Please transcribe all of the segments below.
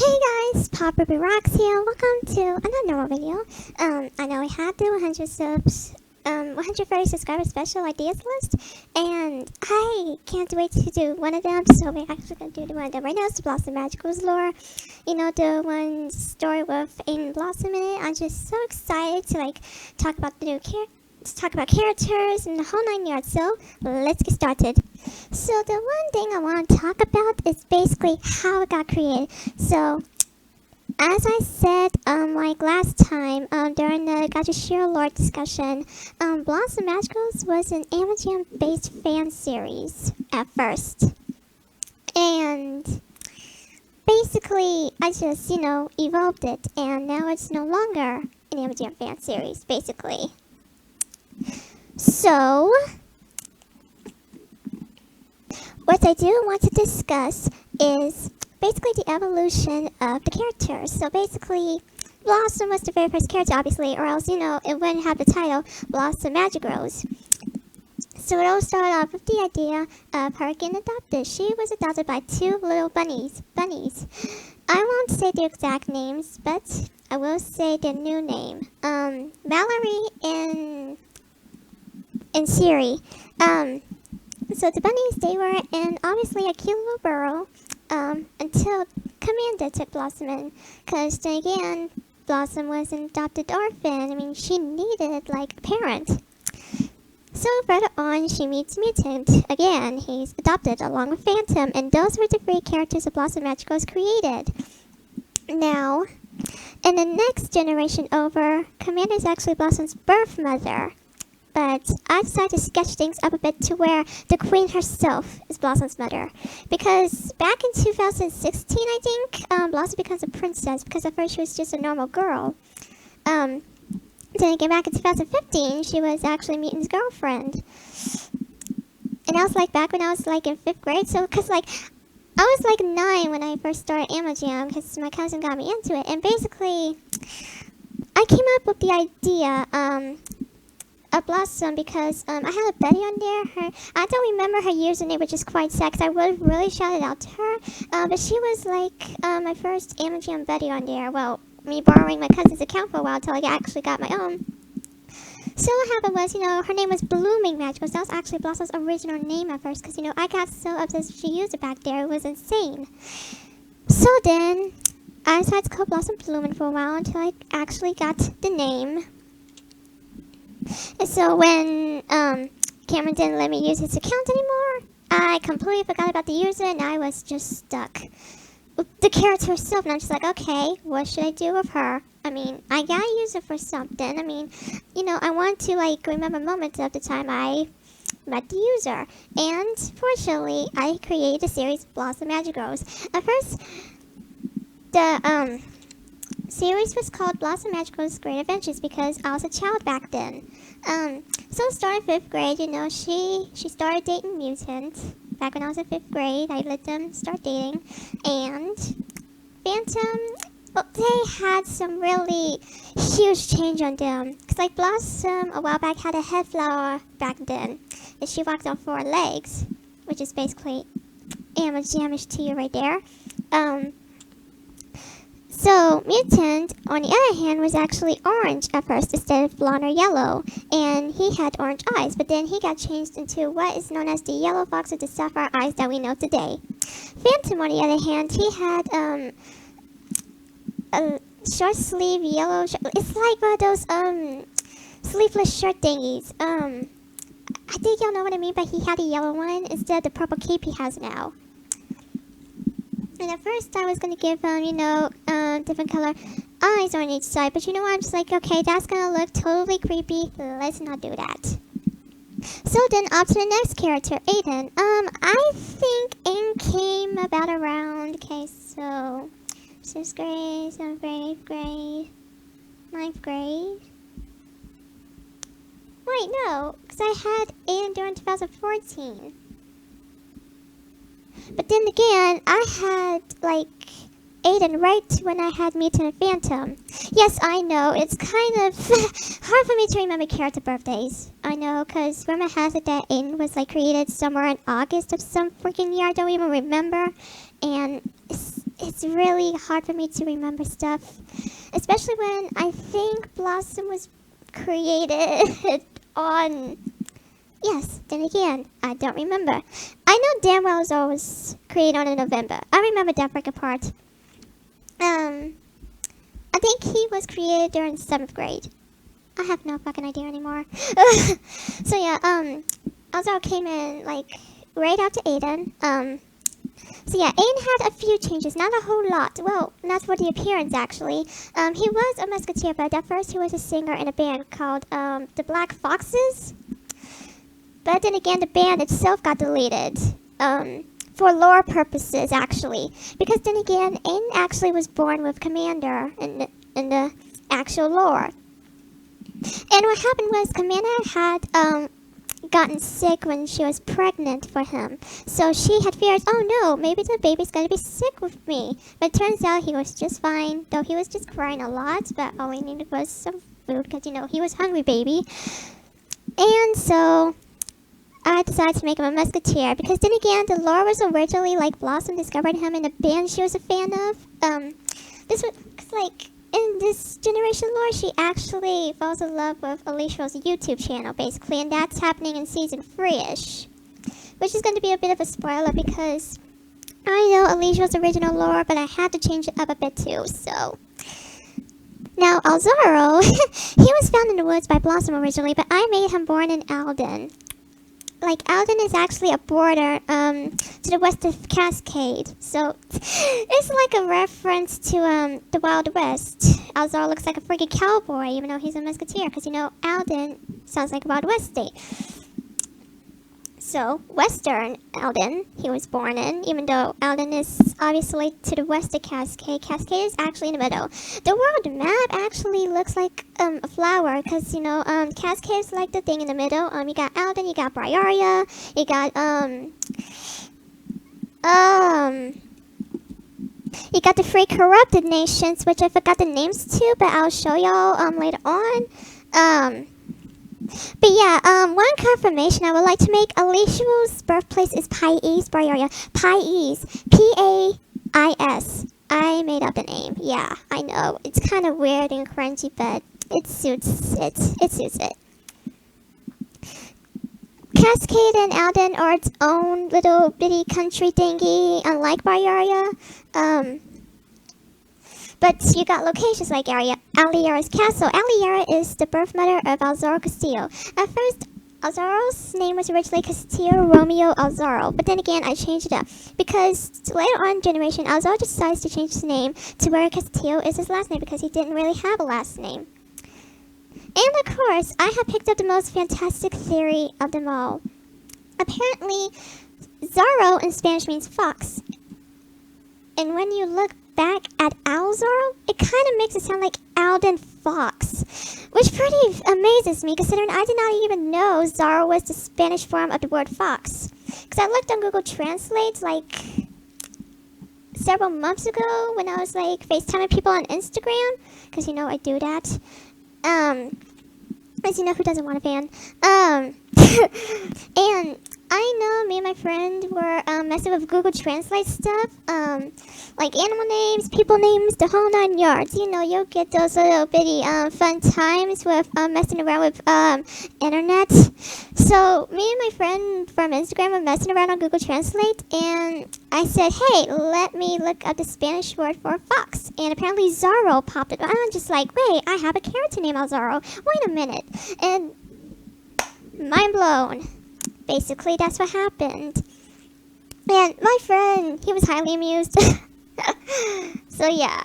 Hey guys, Pop Ruby Rocks here. Welcome to another normal video. I know we had the 100 subs, 130 subscriber special ideas list, and I can't wait to do one of them. So we're actually gonna do one of them right now. It's the Blossom Magicrose lore. You know, the one story with Aiden Blossom in it. I'm just so excited to talk about the new characters and the whole 9 yards. So let's get started. So the one thing I want to talk about is basically how it got created. So as I said, last time, during the Gotcha Share lore discussion, Blossom Magicrose was an Amazon-based fan series at first, and basically I just, evolved it, and now it's no longer an Amazon fan series, basically. So what I do want to discuss is basically the evolution of the characters. So basically, Blossom was the very first character, obviously, or else, it wouldn't have the title Blossom Magicrose. So it all started off with the idea of her getting adopted. She was adopted by two little bunnies. I won't say their exact names, but I will say their new name. Mallory and Siri. So the bunnies, they were in obviously a cute little burrow, until Commander took Blossom in, because then again, Blossom was an adopted orphan. I mean, she needed, a parent. So further on, she meets Mutant. Again, he's adopted along with Phantom, and those were the three characters that Blossom Magicrose created. Now, in the next generation over, Commander is actually Blossom's birth mother. But I decided to sketch things up a bit to where the queen herself is Blossom's mother. Because back in 2016, I think, Blossom becomes a princess, because at first she was just a normal girl. Then again, back in 2015, she was actually Mutant's girlfriend. And that was back when I was in 5th grade. So, because I was 9 when I first started Amazon, because my cousin got me into it. And basically, I came up with the idea, of Blossom because I had a Betty on there. I don't remember her username, which is quite sad because I would have really shouted out to her. But she was my first Amazon Betty on there. Well, me borrowing my cousin's account for a while until I actually got my own. So what happened was, her name was Blooming Magicrose. That was actually Blossom's original name at first because, I got so obsessed she used it back there. It was insane. So then, I decided to call Blossom Blooming for a while until I actually got the name. And so when Cameron didn't let me use his account anymore, I completely forgot about the user and I was just stuck with the character herself. And I'm just okay, what should I do with her? I mean, I gotta use her for something. I mean, I want to remember moments of the time I met the user. And fortunately, I created a series, Blossom Magicrose. At first, the series was called Blossom Magicrose Great Adventures because I was a child back then. So starting 5th grade, she started dating Mutant. Back when I was in 5th grade, I let them start dating. And Phantom, well, they had some really huge change on them. Because Blossom a while back had a head flower back then. And she walked on 4 legs, which is basically Amazonish to you right there. So, Mutant, on the other hand, was actually orange at first instead of blonde or yellow, and he had orange eyes, but then he got changed into what is known as the yellow fox with the sapphire eyes that we know today. Phantom, on the other hand, he had a short sleeve yellow shirt. It's like one of those sleeveless shirt thingies. I think y'all know what I mean, but he had a yellow one instead of the purple cape he has now. And at first I was going to give him, different color eyes on each side. But I'm just okay, that's going to look totally creepy. Let's not do that. So then up to the next character, Aiden. I think Aiden came about around, okay, so 6th grade, 7th grade, 8th grade, 9th grade. Wait, no, because I had Aiden during 2014. But then again, I had, Aiden right when I had Mutant and Phantom. Yes, I know, it's kind of hard for me to remember character birthdays. I know, because rumor has it that Aiden was, created somewhere in August of some freaking year I don't even remember. And it's really hard for me to remember stuff. Especially when I think Blossom was created on... Yes, then again, I don't remember. I know damn well Zoro was created on in November. I remember that break apart. I think he was created during 7th grade. I have no fucking idea anymore. So yeah, Zoro came in, like, right after Aiden. So yeah, Aiden had a few changes, not a whole lot. Well, not for the appearance, actually. He was a musketeer, but at first he was a singer in a band called, the Black Foxes. But then again, the band itself got deleted, for lore purposes, actually. Because then again, Aiden actually was born with Commander in the actual lore. And what happened was Commander had, gotten sick when she was pregnant for him. So she had fears, oh no, maybe the baby's gonna be sick with me. But it turns out he was just fine, though he was just crying a lot, but all he needed was some food, because, you know, he was hungry baby. And so I decided to make him a musketeer, because then again, the lore was originally, like, Blossom discovered him in a band she was a fan of. This was, like, in this generation lore, she actually falls in love with Alicia's YouTube channel, basically, and that's happening in season 3-ish. Which is going to be a bit of a spoiler, because I know Alicia's original lore, but I had to change it up a bit too, so... Now, Zoro, he was found in the woods by Blossom originally, but I made him born in Alden. Like, Alden is actually a border, to the west of Cascade. So, it's like a reference to, the Wild West. Zoro looks like a freaking cowboy, even though he's a musketeer, because, you know, Alden sounds like a Wild West state. So, Western Alden, he was born in, even though Alden is obviously to the west of Cascade. Cascade is actually in the middle. The world map actually looks like a flower, because, you know, Cascade is like the thing in the middle. You got Alden, you got Briaria, you got, you got the three corrupted nations, which I forgot the names to, but I'll show y'all, later on. But yeah, one confirmation I would like to make, Alicia's birthplace is Pais, Briaria. Pais. P-A-I-S. I made up the name. Yeah, I know. It's kind of weird and crunchy, but it suits it. It suits it. Cascade and Alden are its own little bitty country thingy, unlike Briaria. But you got locations like Aliera's castle. Aliera is the birth mother of Alzaro Castillo. At first, Alzaro's name was originally Castillo Romeo Alzaro, but then again, I changed it up. Because later on in generation, Alzaro decides to change his name to where Castillo is his last name, because he didn't really have a last name. And of course, I have picked up the most fantastic theory of them all. Apparently, Zaro in Spanish means fox. And when you look back at Alzaro, it kind of makes it sound like Alden Fox, which pretty amazes me, considering I did not even know Zaro was the Spanish form of the word fox. Because I looked on Google Translate, like, several months ago when I was, like, FaceTiming people on Instagram, because, you know, I do that. As you know, who doesn't want a fan? And I know me and my friend were messing with Google Translate stuff, like animal names, people names, the whole 9 yards. You know, you'll get those little bitty fun times with messing around with internet. So me and my friend from Instagram were messing around on Google Translate, and I said, hey, let me look up the Spanish word for fox. And apparently Zaro popped up. I'm just like, wait, I have a character named Zaro. Wait a minute. And mind blown. Basically, that's what happened. And my friend, he was highly amused. So, yeah.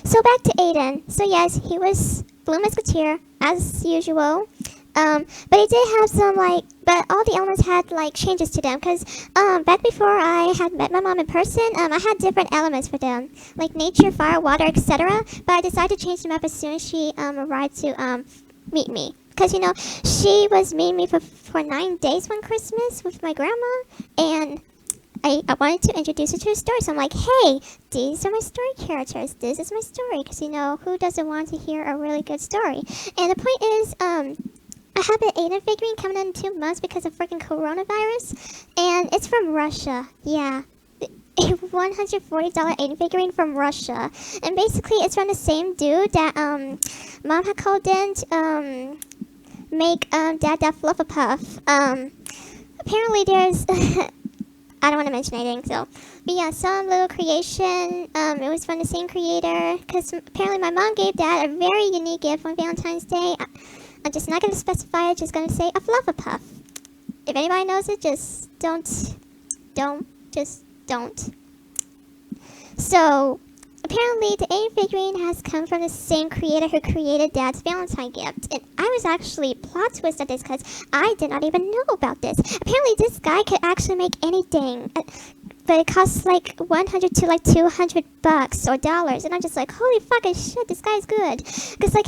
So, back to Aiden. So, yes, he was Blue Musketeer, as usual. But he did have some, like, but all the elements had, like, changes to them. Because, back before I had met my mom in person, I had different elements for them. Like nature, fire, water, etc. But I decided to change them up as soon as she, arrived to, meet me. Because, you know, she was meeting me for 9 days one Christmas with my grandma, and I wanted to introduce her to a story. So I'm like, hey, these are my story characters. This is my story. Because, you know, who doesn't want to hear a really good story? And the point is, I have an Aiden figurine coming in 2 months because of freaking coronavirus, and it's from Russia. Yeah. a $140 Aiden figurine from Russia. And basically, it's from the same dude that Mom had called in to make that Fluffapuff. Apparently, there's I don't want to mention anything, so. But yeah, some little creation. It was from the same creator. Because apparently my mom gave Dad a very unique gift on Valentine's Day. I'm just not going to specify it, just going to say a Fluffapuff. If anybody knows it, just don't. So, apparently the Aiden figurine has come from the same creator who created Dad's Valentine gift. And I was actually plot twist at this because I did not even know about this. Apparently this guy could actually make anything. But it costs like $100 to like $200 or dollars. And I'm just like, holy fucking shit, this guy's good. Because like,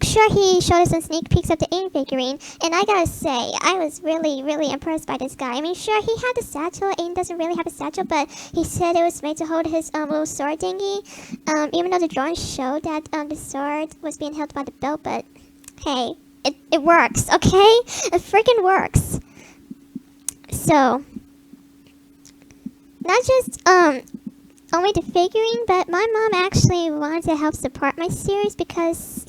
sure, he showed us some sneak peeks of the Aiden figurine, and I gotta say, I was really impressed by this guy. I mean, sure, he had the satchel. Aiden doesn't really have a satchel, but he said it was made to hold his little sword dinghy. Even though the drawing showed that the sword was being held by the belt, but hey, it works, okay? It freaking works. So, not just only the figuring, but my mom actually wanted to help support my series because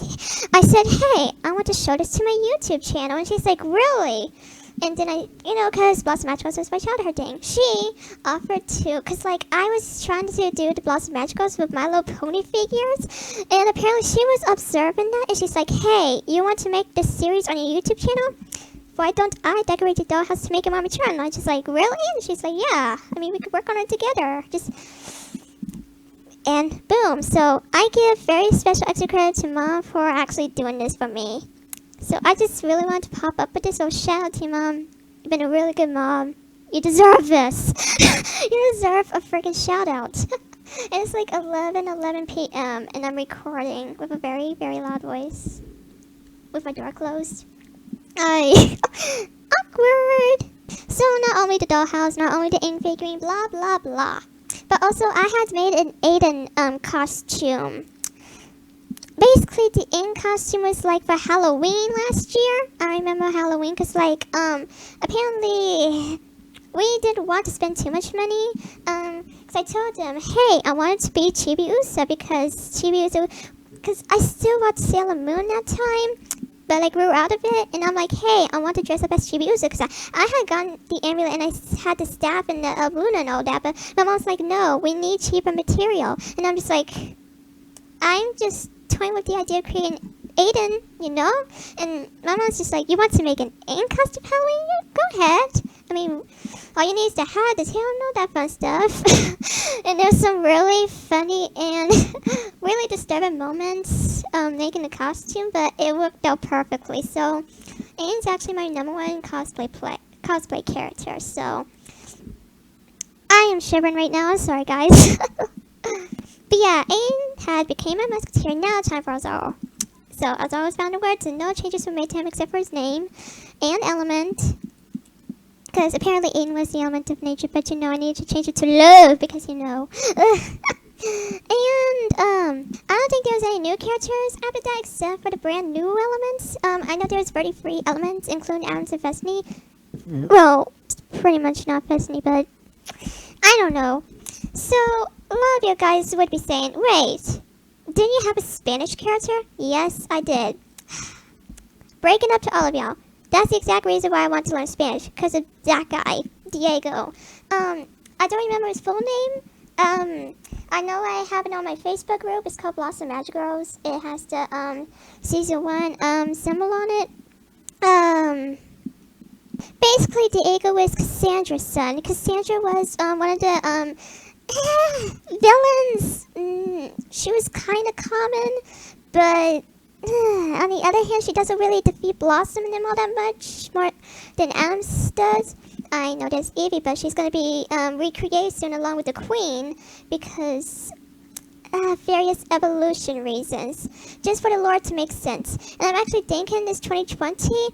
I said, hey, I want to show this to my YouTube channel. And she's like, really? And then I, because Blossom Magicrose was my childhood thing. She offered to, because like I was trying to do the Blossom Magicrose with My Little Pony figures. And apparently she was observing that. And she's like, hey, you want to make this series on your YouTube channel? Why don't I decorate the dollhouse to make it more mature? And I'm just like, really? And she's like, yeah. I mean, we could work on it together. And boom. So I give very special extra credit to Mom for actually doing this for me. So I just really want to pop up with this little shout out to you, Mom. You've been a really good mom. You deserve this. You deserve a freaking shout out. And it's like 11 p.m. and I'm recording with a very loud voice. With my door closed. Awkward. So not only the dollhouse, not only the Aiden figurine, blah blah blah. But also I had made an Aiden costume. Basically the Aiden costume was like for Halloween last year. I remember Halloween because like apparently we didn't want to spend too much money. Because I told them, hey, I wanted to be Chibiusa because I still watched Sailor Moon that time. But I grew out of it, and I'm like, hey, I want to dress up as Chibiusa, because I had gotten the amulet, and I had the staff and the Luna and all that, but my mom's like, no, we need cheaper material, and I'm just like, I'm just toying with the idea of creating Aiden, and my mom's just like, you want to make an Aiden costume Halloween? Go ahead. I mean, all you need is the hat, the tail, and all that fun stuff. And there's some really funny and really disturbing moments making the costume, but it worked out perfectly. So, Aiden's actually my #1 cosplay character. So, I am shivering right now. Sorry, guys. But yeah, Aiden had became my musketeer. Now time for Azaro. So, Azaro was found in words, and no changes were made to him except for his name and element. Because apparently Aiden was the element of nature, but I needed to change it to love because And I don't think there's any new characters after that except for the brand new elements. I know there's 33 elements, including Adams and Festiny. Well, pretty much not Festiny, but I don't know. So, a lot of you guys would be saying, wait, didn't you have a Spanish character? Yes, I did. Breaking up to all of y'all. That's the exact reason why I want to learn Spanish, because of that guy, Diego. I don't remember his full name. I know I have it on my Facebook group. It's called Blossom Magicrose. It has the season 1 symbol on it. Basically, Diego was Cassandra's son. Cassandra was one of the villains. She was kind of common, but on the other hand, she doesn't really defeat Blossom and them all that much, more than Adams does. I know there's Evie, but she's going to be recreated soon along with the Queen because various evolution reasons, just for the lore to make sense. And I'm actually thinking this 2020,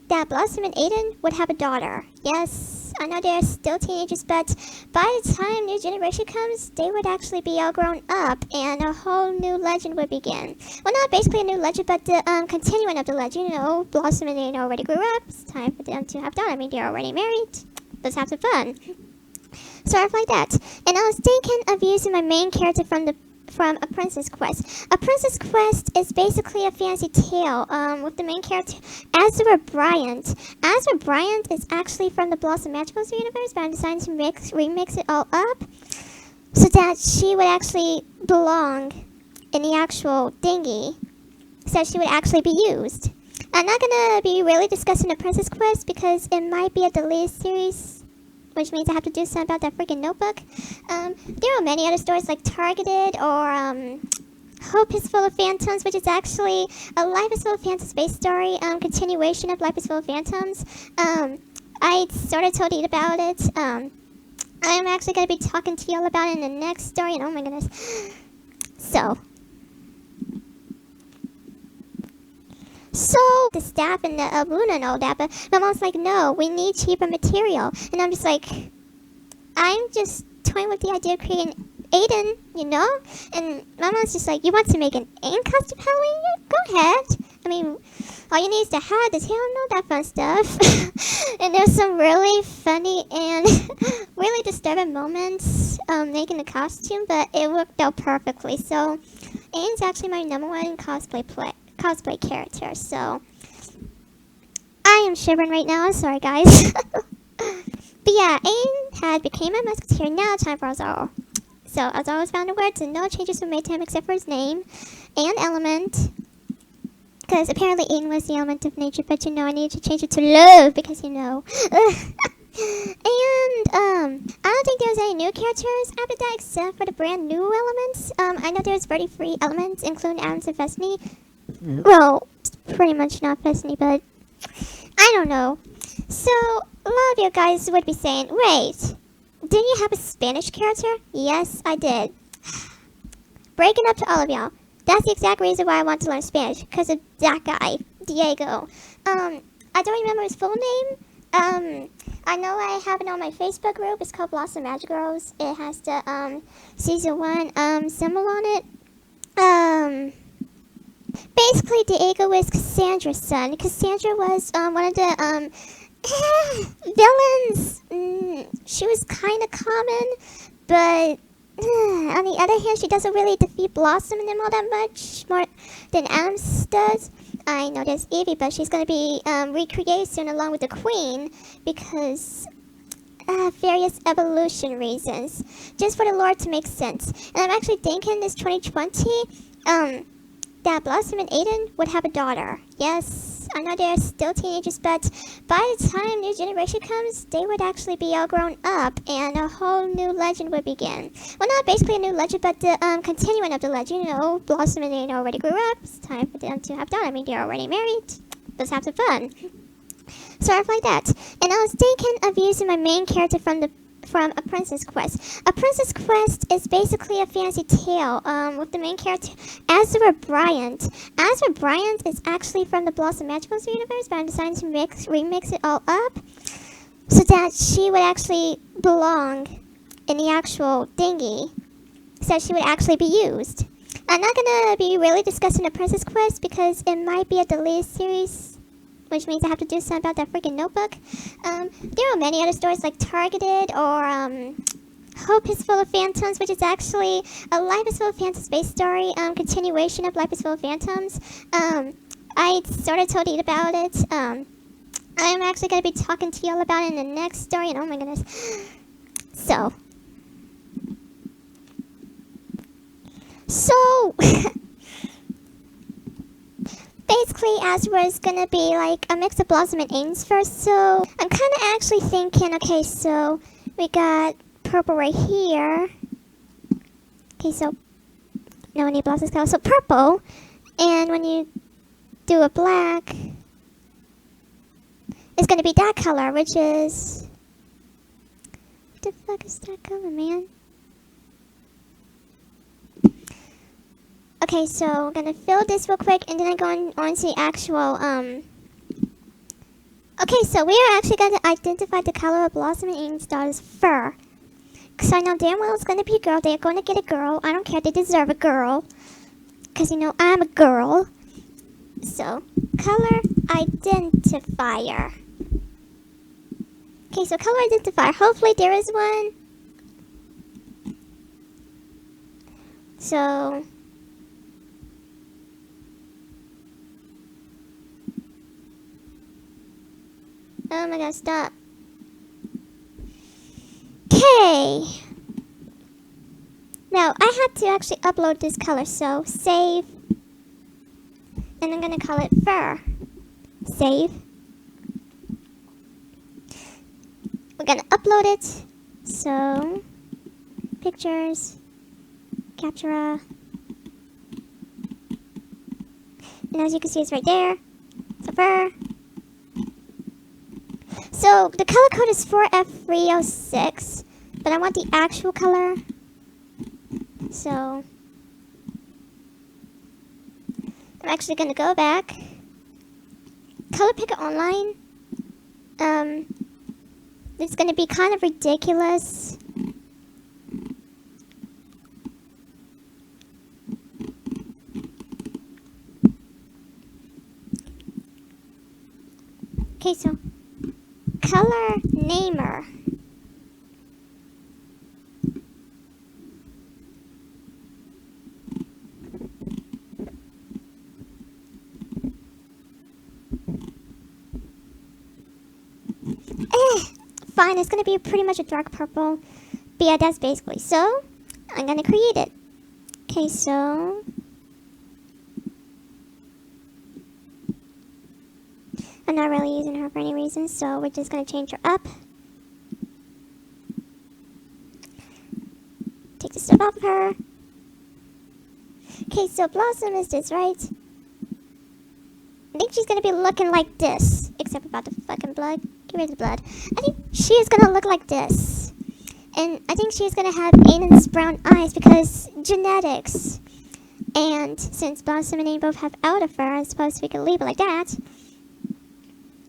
that Blossom and Aiden would have a daughter. Yes, I know they're still teenagers, but by the time new generation comes, they would actually be all grown up, and a whole new legend would begin. Well, not basically a new legend, but the continuing of the legend. Blossom and Aiden already grew up. It's time for them to have daughter. I mean, they're already married. Let's have some fun. Sort of like that. And I was thinking of using my main character from A Princess Quest. A Princess Quest is basically a fantasy tale with the main character Azura Bryant. Azura Bryant is actually from the Blossom Magicrose universe, but I'm deciding to remix it all up so that she would actually belong in the actual dinghy, so she would actually be used. I'm not gonna be really discussing The Princess Quest because it might be a deleted series, which means I have to do something about that freaking notebook. There are many other stories like Targeted or Hope is Full of Phantoms, which is actually a Life is Full of Phantoms based story, continuation of Life is Full of Phantoms. I sort of told you about it. I'm actually going to be talking to y'all about it in the next story, and oh my goodness. So the staff and the Luna and all that, but my mom's like, no, we need cheaper material. And I'm just like, I'm just toying with the idea of creating Aiden, you know? And my mom's just like, you want to make an Aiden costume Halloween? Yeah, go ahead. I mean, all you need is the hat, the tail, and all that fun stuff. And there's some really funny and really disturbing moments making the costume, but it worked out perfectly. So Aiden's actually my #1 cosplay character, so I am shivering right now. Sorry, guys. But yeah, Aiden had became a musketeer. Now time for Azaro. So Azaro was found in words, and no changes were made to him except for his name and element. Because apparently Aiden was the element of nature, but you know I needed to change it to love because you know. And I don't think there's any new characters after that except for the brand new elements. I know there's already 3 elements, including Adams and Destiny. Well, pretty much not Destiny, but I don't know. So, a lot of you guys would be saying, wait, didn't you have a Spanish character? Yes, I did. Breaking up to all of y'all. That's the exact reason why I want to learn Spanish, because of that guy, Diego. I don't remember his full name. I know I have it on my Facebook group. It's called Blossom Magicrose. It has the season 1 symbol on it. Basically, Diego was Cassandra's son. Cassandra was one of the villains. She was kind of common, but on the other hand, she doesn't really defeat Blossom and them all that much more than Adams does. I know there's Evie, but she's going to be recreated soon along with the Queen because various evolution reasons, just for the lore to make sense. And I'm actually thinking this 2020, that Blossom and Aiden would have a daughter. Yes, I know they're still teenagers, but by the time new generation comes, they would actually be all grown up, and a whole new legend would begin. Well, not basically a new legend, but the continuing of the legend. You know, Blossom and Aiden already grew up. It's time for them to have a daughter. I mean, they're already married. Let's have some fun. Sort of like that. And I was thinking of using my main character from A Princess Quest. A Princess Quest is basically a fantasy tale with the main character Azura Bryant. Azura Bryant is actually from the Blossom Magicrose universe, but I'm deciding to remix it all up so that she would actually belong in the actual dinghy, so she would actually be used. I'm not gonna be really discussing A Princess Quest because it might be a deleted series, which means I have to do something about that freaking notebook. There are many other stories like Targeted or Hope is Full of Phantoms, which is actually a Life is Full of Phantoms based story, continuation of Life is Full of Phantoms. I sort of told you about it. I'm actually going to be talking to y'all about it in the next story, and oh my goodness. So basically, Azura is gonna be like a mix of Blossom and Aiden's first, so I'm kind of actually thinking, okay, so we got purple right here. Okay, so no need Blossom's color, so purple, and when you do a black, it's gonna be that color, which is, what the fuck is that color, man? Okay, so I'm gonna fill this real quick, and then I'm going on to the actual, okay, so we are actually gonna identify the color of Blossom and Aiden's daughter's fur. Because I know damn well it's gonna be a girl. They're gonna get a girl. I don't care. They deserve a girl. Because, you know, I'm a girl. So, color identifier. Okay, so color identifier. Hopefully there is one. So oh my god, stop. Okay. Now I had to actually upload this color, so save. And I'm gonna call it fur. Save. We're gonna upload it. So pictures, captura. And as you can see, it's right there. So fur. So the color code is 4F306, but I want the actual color. So I'm actually gonna go back. Color picker online. It's gonna be kind of ridiculous. Okay, so color namer. Fine, it's gonna be pretty much a dark purple. But yeah, that's basically. So I'm gonna create it. Okay, so I'm not really using her for any reason, so we're just gonna change her up. Take the stuff off of her. Okay, so Blossom is this, right? I think she's gonna be looking like this, except about the fucking blood. Get rid of the blood. I think she is gonna look like this. And I think she's gonna have Aiden's brown eyes because genetics. And since Blossom and Aiden both have outer fur, I suppose we can leave it like that.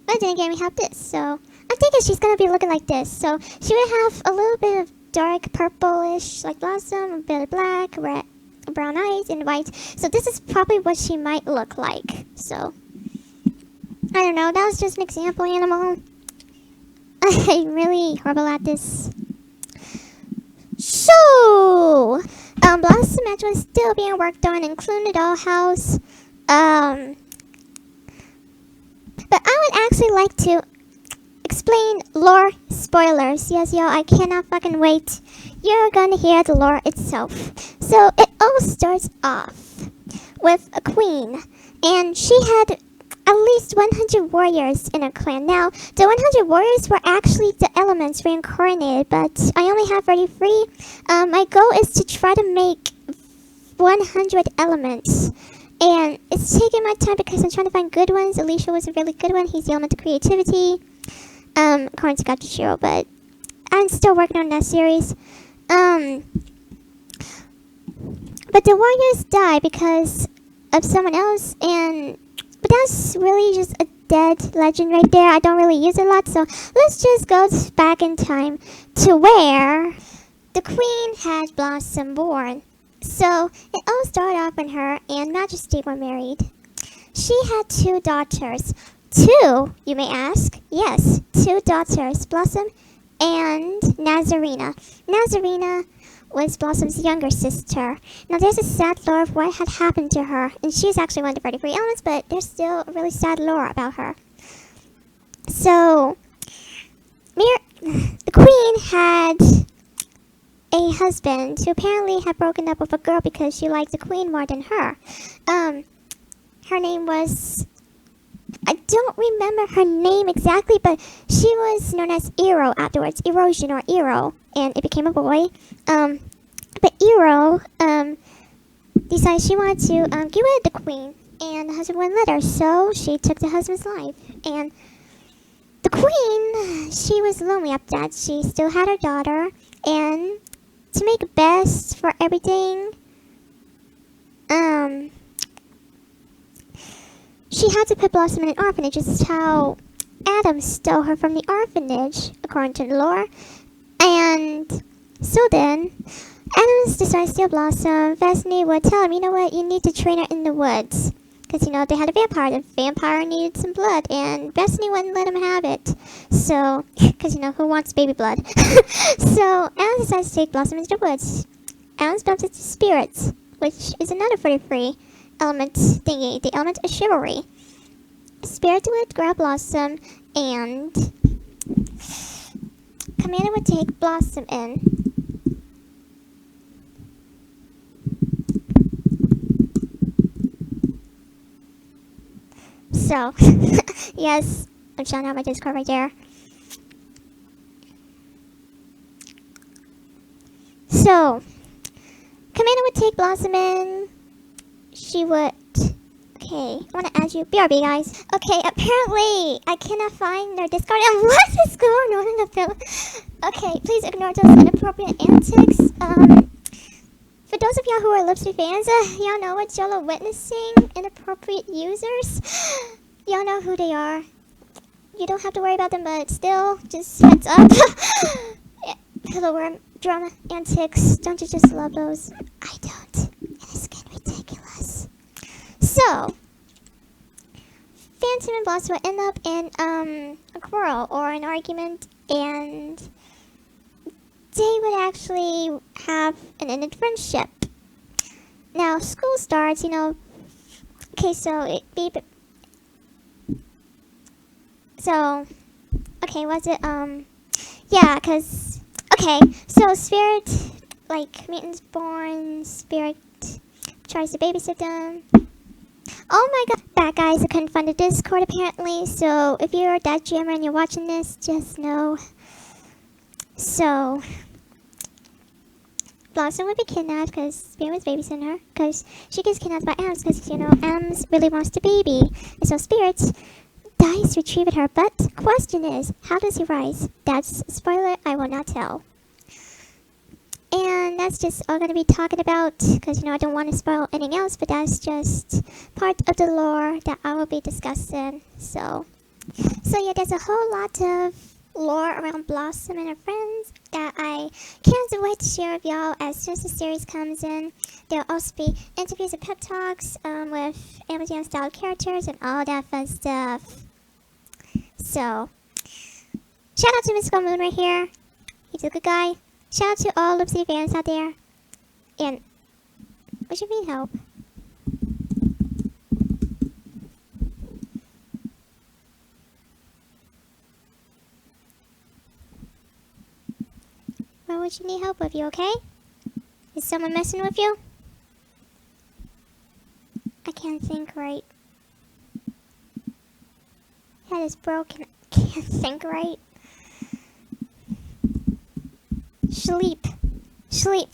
But then again, we have this, so I'm thinking she's gonna be looking like this. So she would have a little bit of dark purplish like Blossom, a bit of black, red, brown eyes, and white. So this is probably what she might look like. So I don't know. That was just an example animal. I'm really horrible at this. So Blossom Edge was still being worked on, including the dollhouse. But I would actually like to explain lore spoilers. Yes, y'all, I cannot fucking wait. You're gonna hear the lore itself. So it all starts off with a queen, and she had at least 100 warriors in her clan. Now, the 100 warriors were actually the elements reincarnated, but I only have 33. My goal is to try to make 100 elements. And it's taking my time because I'm trying to find good ones. Alicia was a really good one. He's the element of creativity. According to Gachishiro, but I'm still working on that series. But the warriors die because of someone else, but that's really just a dead legend right there. I don't really use it a lot, so let's just go back in time to where the queen had Blossom born. So it all started off when her and Majesty were married. She had 2 daughters. 2, you may ask? Yes, 2 daughters, Blossom and Nazarena. Nazarena was Blossom's younger sister. Now there's a sad lore of what had happened to her, and she's actually one of the 33 elements, but there's still a really sad lore about her. So, the queen had a husband who apparently had broken up with a girl because she liked the queen more than her. Her name was, I don't remember her name exactly, but she was known as Ero afterwards, Erosion or Ero, and it became a boy. But Ero decided she wanted to get rid of the queen, and the husband wouldn't let her, so she took the husband's life. And the queen, she was lonely after that. She still had her daughter, and to make best for everything, she had to put Blossom in an orphanage. This is how Adam stole her from the orphanage, according to the lore. And so then, Adam decided to steal Blossom. Destiny would tell him, you know what, you need to train her in the woods. Because, you know, they had a vampire. The vampire needed some blood, and Destiny wouldn't let him have it. So, because, you know, who wants baby blood? So, Adam decides to take Blossom into the woods. Adam bumps into spirits. which is another 43 element thingy, the element of chivalry. Spirit would grab Blossom, and Commander would take Blossom in. So, yes, I'm showing out my Discord right there. So, Commander would take Blossom in. She would... Okay, I want to add you. BRB, guys. Okay, apparently I cannot find their Discord. And what is going on in the film? Okay, please ignore those inappropriate antics. For those of y'all who are Lipsy fans, y'all know what y'all are witnessing. Inappropriate users. Y'all know who they are. You don't have to worry about them, but still, just heads up. Pillow worm drama antics. Don't you just love those? I don't. It is getting ridiculous. So, Phantom and Blossom will end up in a quarrel or an argument, and they would actually have an ended friendship. Now, school starts, you know. Okay, so okay, was it, yeah, cause, okay, so Spirit, like, Mutants born, Spirit tries to babysit them. Oh my god, bad guys, I couldn't find the Discord apparently, so if you're that jammer and you're watching this, just know. So, Blossom would be kidnapped because Spirit was babysitting her, because she gets kidnapped by Ams, because, you know, Ams really wants the baby. And so Spirit dies to retrieve her, but question is, how does he rise? That's a spoiler I will not tell. And that's just all going to be talking about, because, you know, I don't want to spoil anything else, but that's just part of the lore that I will be discussing. So yeah, there's a whole lot of lore around Blossom and her friends that I can't wait to share with y'all as soon as the series comes in. There'll also be interviews and pep talks with Amazon style characters and all that fun stuff. So, shout out to Mystical Moon right here. He's a good guy. Shout out to all Lipsy fans out there. And, what you need help? What would you need help with? You okay? Is someone messing with you? I can't think right. Head is broken. I can't think right. Sleep. Sleep.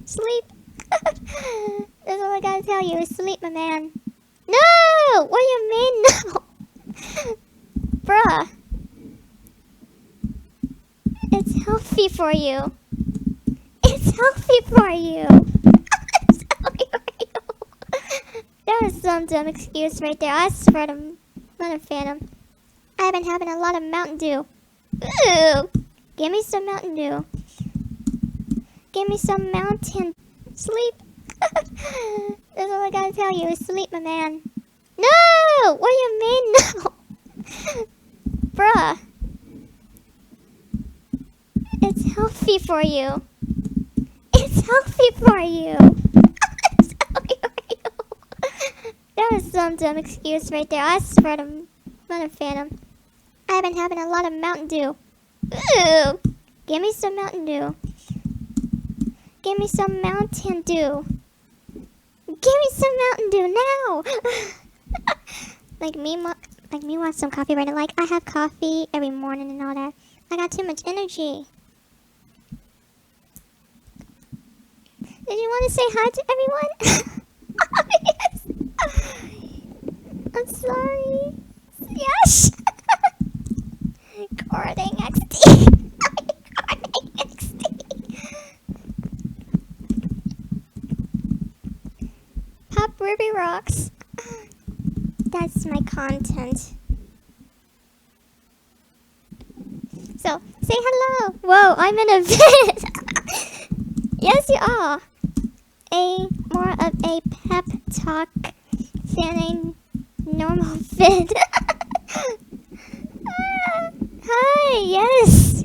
Sleep. That's all I gotta tell you is sleep, my man. No! What do you mean no? Bruh. It's healthy for you. It's healthy for you. It's healthy for you. That was some dumb excuse right there. I swear to Mother Phantom. I've been having a lot of Mountain Dew. Ooh. Give me some Mountain Dew. Give me some Mountain. Sleep. That's all I gotta tell you is sleep, my man. No! What do you mean no? Bruh. It's healthy for you. It's healthy for you. It's healthy for you. That was some dumb excuse right there. I swear to Mother Phantom. I've been having a lot of Mountain Dew. Ooh. Give me some Mountain Dew. Give me some Mountain Dew. Give me some Mountain Dew now. like me want some coffee right now. Like, I have coffee every morning and all that. I got too much energy. Did you want to say hi to everyone? Yes. I'm sorry. Yes. Recording XD. Recording XD. Pop Ruby Rocks. That's my content. So, say hello. Whoa, I'm in a vid. Yes, you are. More of a pep talk than a normal vid. Hi, yes.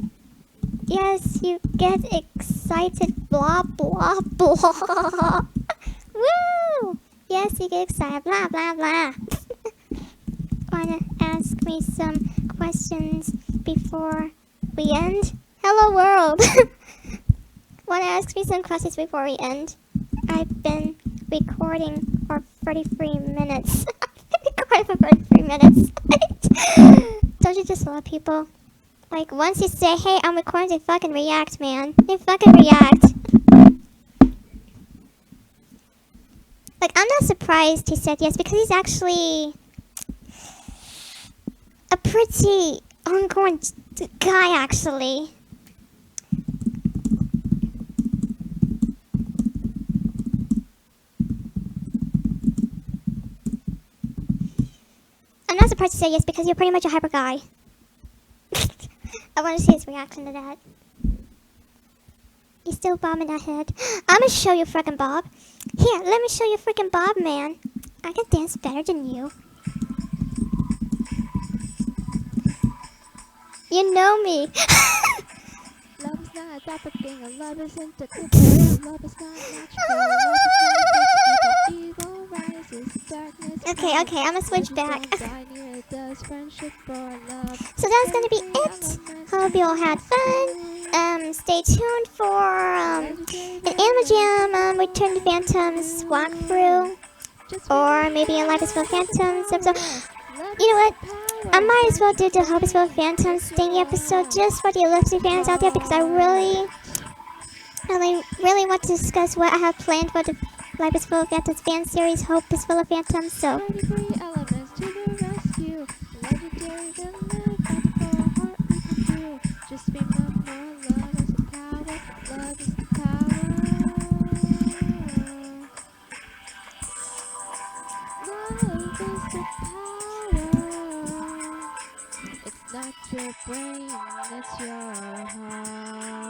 Yes, you get excited. excited, blah, blah, blah. Woo! Yes, you get excited, blah, blah, blah. Wanna ask me some questions before we end? Hello, world! Wanna ask me some questions before we end? I've been recording for 33 minutes. I've been recording for 33 minutes. Don't you just love people? Like, once you say, hey, I'm recording, they fucking react, man. They fucking react. Like, I'm not surprised he said yes, because he's actually a pretty ongoing guy, actually. I'm not surprised to say yes, because you're pretty much a hyper guy. I want to see his reaction to that. He's still bobbing that head. I'm gonna show you frickin' Bob. Here, let me show you frickin' Bob, man. I can dance better than you. You know me. Love is not a doppelganger, love isn't a good love is not natural, love is not evil rises, darkness. Okay, I'm gonna switch back. Does friendship or love. So that's gonna be it. Hope you all had fun. Stay tuned for an Anima Jam Return to Phantoms walkthrough, or maybe a Life is Full of Phantoms episode. You know what? I might as well do the Hope is Full of Phantoms thingy episode just for the Ellipsis fans out there, because I really want to discuss what I have planned for the Life is Full of Phantoms fan series, Hope is Full of Phantoms. So. 33 elements to the rescue. Legendary villain, for a heart we can do. Just remember, love is the power. Love is the power. Love is the power. It's not your brain, it's your heart.